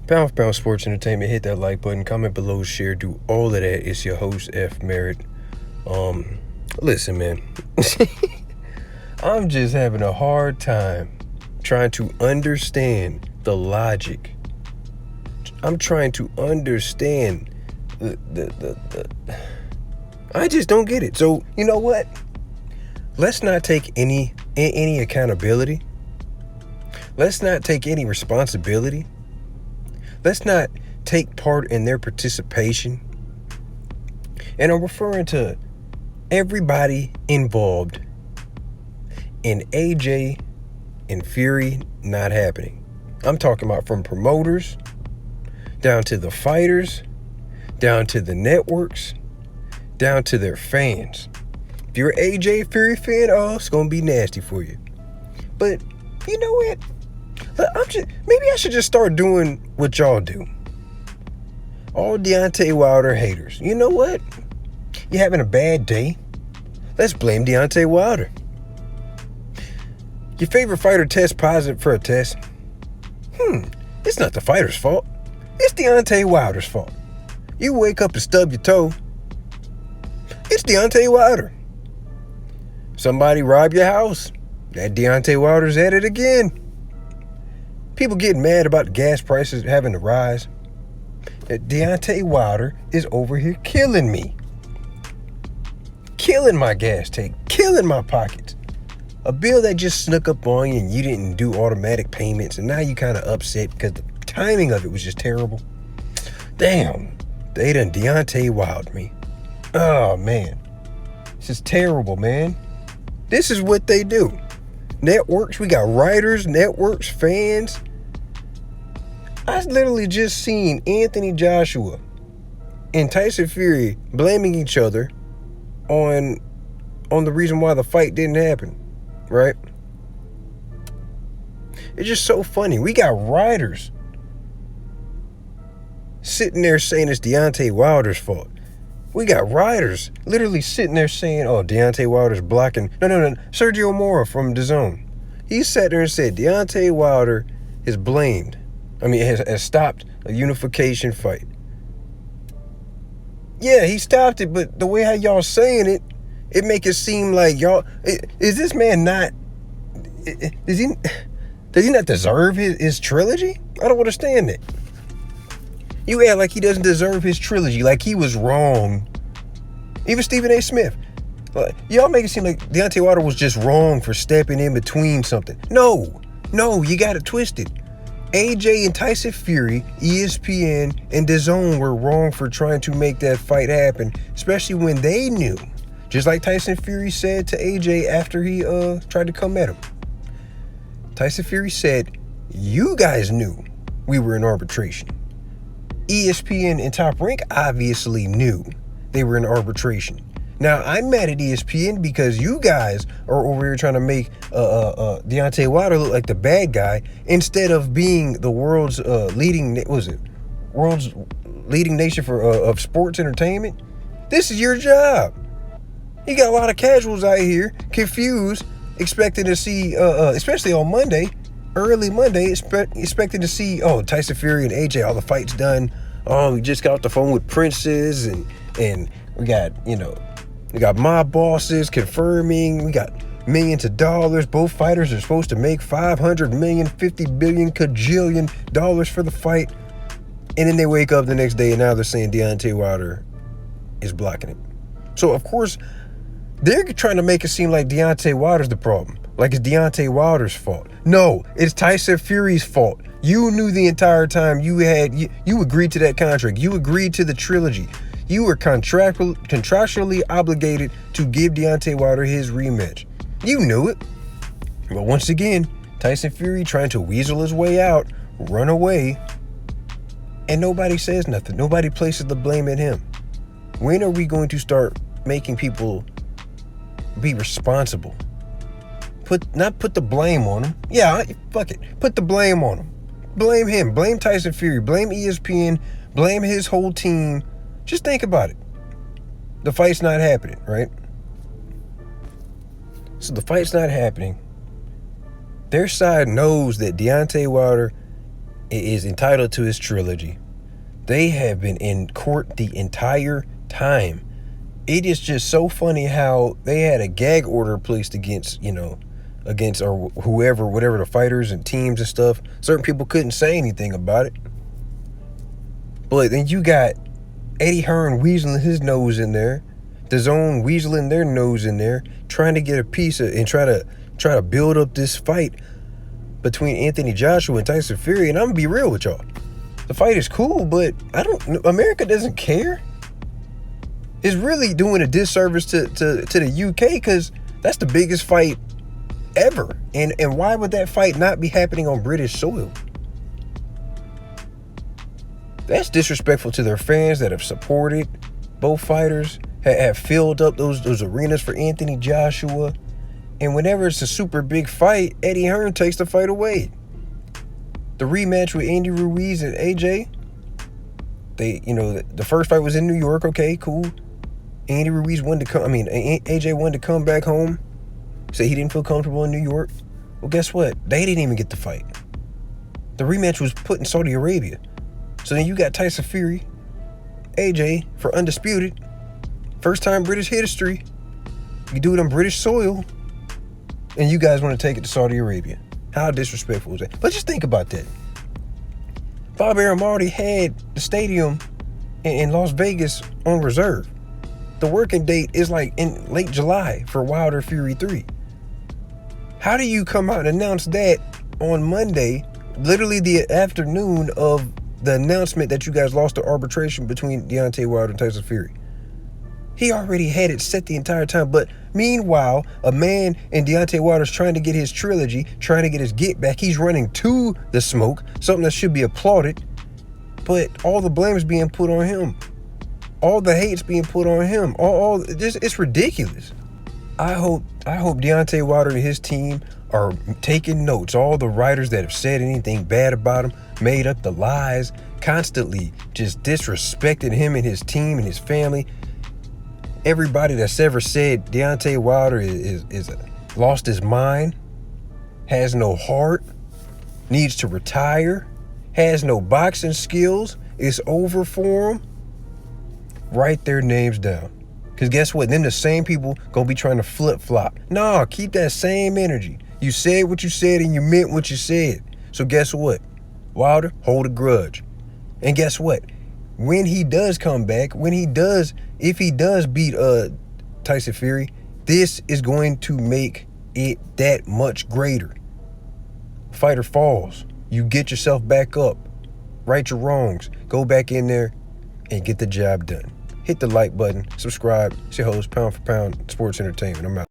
Pound for Pound Sports Entertainment. Hit that like button, comment below, share, do all of that. It's your host, F. Merritt. Listen, man. I'm just having a hard time trying to understand the logic. I'm trying to understand the I just don't get it. So, you know what? Let's not take any accountability. Let's not take any responsibility. Let's not take part in their participation. And I'm referring to everybody involved in AJ and Fury not happening. I'm talking about from promoters down to the fighters, down to the networks, down to their fans. If you're an AJ Fury fan, oh, it's gonna be nasty for you. But you know what? Maybe I should just start doing what y'all do. All Deontay Wilder haters. You know what? You having a bad day? Let's blame Deontay Wilder. Your favorite fighter tests positive for a test. It's not the fighter's fault. It's Deontay Wilder's fault. You wake up and stub your toe. It's Deontay Wilder. Somebody robbed your house. That Deontay Wilder's at it again. People getting mad about the gas prices having to rise. That Deontay Wilder is over here killing me. Killing my gas tank. Killing my pockets. A bill that just snuck up on you and you didn't do automatic payments, and now you kind of upset because the timing of it was just terrible. Damn, they done Deontay Wild me. Oh, man. This is terrible, man. This is what they do. Networks, we got writers, networks, fans. I literally just seen Anthony Joshua and Tyson Fury blaming each other on the reason why the fight didn't happen, right? It's just so funny. We got writers sitting there saying it's Deontay Wilder's fault. We got writers literally sitting there saying, oh, Deontay Wilder's blocking. No. Sergio Mora from DAZN. He sat there and said Deontay Wilder is blamed. Has stopped a unification fight. Yeah, he stopped it, but the way how y'all saying it, it make it seem like y'all, is this man not, does he not deserve his trilogy? I don't understand it. You act like he doesn't deserve his trilogy, like he was wrong. Even Stephen A. Smith. Y'all make it seem like Deontay Wilder was just wrong for stepping in between something. No, you got it twisted. AJ and Tyson Fury, ESPN, and DAZN were wrong for trying to make that fight happen, especially when they knew. Just like Tyson Fury said to AJ after he tried to come at him. Tyson Fury said, you guys knew we were in arbitration. ESPN and Top Rank obviously knew they were in arbitration. Now, I'm mad at ESPN because you guys are over here trying to make Deontay Wilder look like the bad guy instead of being the world's leading nation for of sports entertainment. This is your job. You got a lot of casuals out here confused, expecting to see, especially on Monday, early Monday, expecting to see, oh, Tyson Fury and AJ, all the fights done. Oh, we just got off the phone with princes and we got, we got mob bosses confirming. We got millions of dollars. Both fighters are supposed to make $500 million, $50 billion, cajillion dollars for the fight. And then they wake up the next day and now they're saying Deontay Wilder is blocking it. So, of course, they're trying to make it seem like Deontay Wilder's the problem. Like it's Deontay Wilder's fault. No, it's Tyson Fury's fault. You knew the entire time you agreed to that contract. You agreed to the trilogy. You were contractually obligated to give Deontay Wilder his rematch. You knew it. But once again, Tyson Fury trying to weasel his way out, run away, and nobody says nothing. Nobody places the blame at him. When are we going to start making people be responsible? Not put the blame on him. Yeah, fuck it. Put the blame on him. Blame him. Blame Tyson Fury. Blame ESPN. Blame his whole team. Just think about it. The fight's not happening, right? So the fight's not happening. Their side knows that Deontay Wilder is entitled to his trilogy. They have been in court the entire time. It is just so funny how they had a gag order placed against, against or whoever, whatever the fighters and teams and stuff. Certain people couldn't say anything about it. But then you got Eddie Hearn weaseling his nose in there, DAZN weaseling their nose in there, trying to get a piece of and try to build up this fight between Anthony Joshua and Tyson Fury. And I'm gonna be real with y'all. The fight is cool, but America doesn't care. It's really doing a disservice to the UK, because that's the biggest fight ever. And why would that fight not be happening on British soil? That's disrespectful to their fans that have supported both fighters, have filled up those arenas for Anthony Joshua. And whenever it's a super big fight, Eddie Hearn takes the fight away. The rematch with Andy Ruiz and AJ, the first fight was in New York. Okay, cool. Andy Ruiz AJ wanted to come back home. Say he didn't feel comfortable in New York. Well, guess what? They didn't even get the fight. The rematch was put in Saudi Arabia. So then you got Tyson Fury, AJ for undisputed. First time British history. You do it on British soil. And you guys want to take it to Saudi Arabia. How disrespectful is that? But just think about that. Bob Arum already had the stadium in Las Vegas on reserve. The working date is like in late July for Wilder Fury 3. How do you come out and announce that on Monday, literally the afternoon of the announcement that you guys lost the arbitration between Deontay Wilder and Tyson Fury? He already had it set the entire time. But meanwhile, a man in Deontay Wilder's trying to get his trilogy, trying to get his get back. He's running to the smoke, something that should be applauded. But all the blame is being put on him. All the hate's being put on him. It's ridiculous. I hope Deontay Wilder and his team are taking notes. All the writers that have said anything bad about him, made up the lies, constantly just disrespecting him and his team and his family. Everybody that's ever said Deontay Wilder is lost his mind, has no heart, needs to retire, has no boxing skills, it's over for him, write their names down. Because guess what? Then the same people gonna be trying to flip-flop. Nah, keep that same energy. You said what you said and you meant what you said. So guess what? Wilder, hold a grudge. And guess what? When he does come back, if he does beat Tyson Fury, this is going to make it that much greater. Fighter falls. You get yourself back up. Right your wrongs. Go back in there and get the job done. Hit the like button. Subscribe. It's your host, Pound for Pound Sports Entertainment. I'm out.